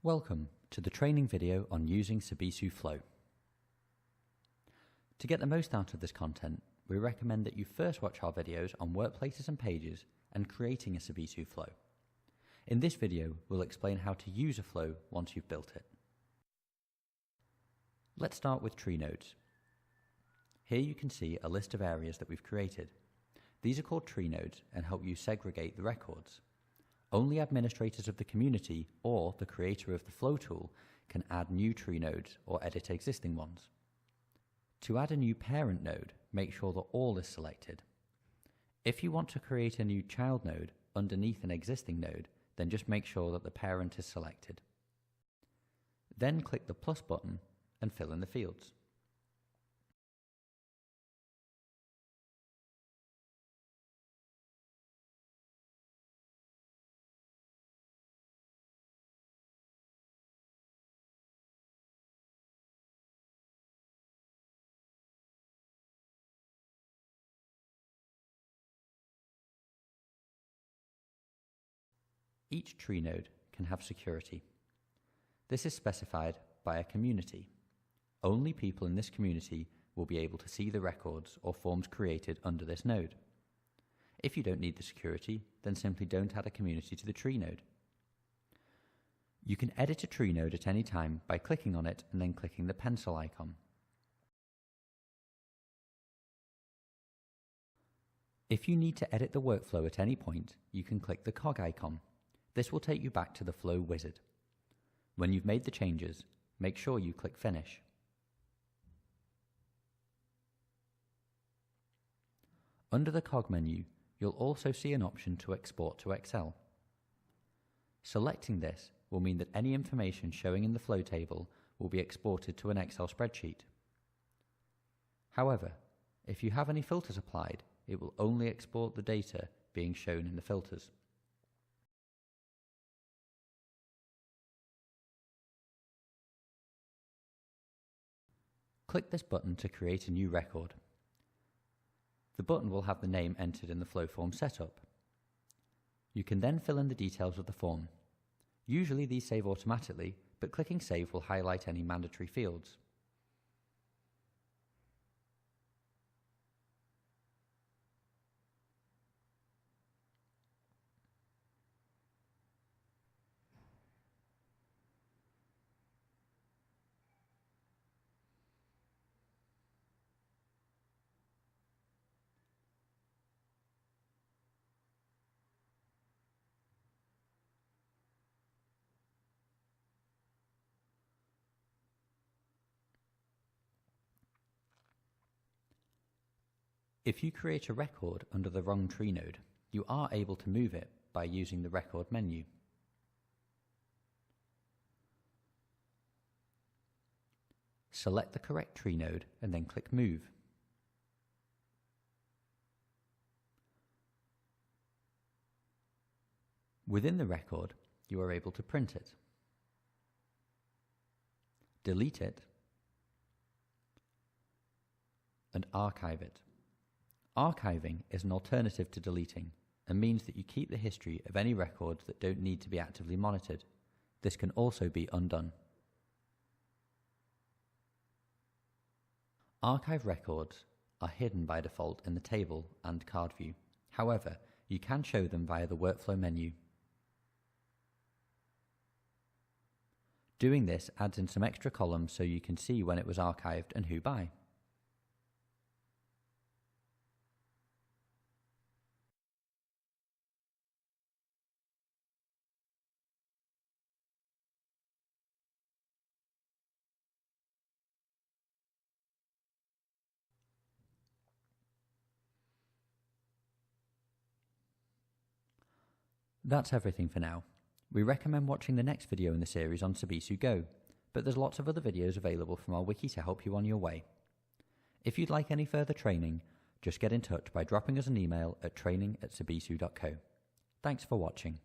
Welcome to the training video on using Sabisu Flow. To get the most out of this content, we recommend that you first watch our videos on workplaces and pages and creating a Sabisu flow. In this video, we'll explain how to use a flow once you've built it. Let's start with tree nodes. Here you can see a list of areas that we've created. These are called tree nodes and help you segregate the records. Only administrators of the community or the creator of the flow tool can add new tree nodes or edit existing ones. To add a new parent node, make sure that all is selected. If you want to create a new child node underneath an existing node, then just make sure that the parent is selected. Then click the plus button and fill in the fields. Each tree node can have security. This is specified by a community. Only people in this community will be able to see the records or forms created under this node. If you don't need the security, then simply don't add a community to the tree node. You can edit a tree node at any time by clicking on it and then clicking the pencil icon. If you need to edit the workflow at any point, you can click the cog icon. This will take you back to the flow wizard. When you've made the changes, make sure you click Finish. Under the cog menu, you'll also see an option to export to Excel. Selecting this will mean that any information showing in the flow table will be exported to an Excel spreadsheet. However, if you have any filters applied, it will only export the data being shown in the filters. Click this button to create a new record. The button will have the name entered in the flow form setup. You can then fill in the details of the form. Usually these save automatically, but clicking Save will highlight any mandatory fields. If you create a record under the wrong tree node, you are able to move it by using the record menu. Select the correct tree node and then click Move. Within the record, you are able to print it, delete it, and archive it. Archiving is an alternative to deleting and means that you keep the history of any records that don't need to be actively monitored. This can also be undone. Archive records are hidden by default in the table and card view. However, you can show them via the workflow menu. Doing this adds in some extra columns so you can see when it was archived and who by. That's everything for now. We recommend watching the next video in the series on Sabisu Go, but there's lots of other videos available from our wiki to help you on your way. If you'd like any further training, just get in touch by dropping us an email at training@sabisu.co. Thanks for watching.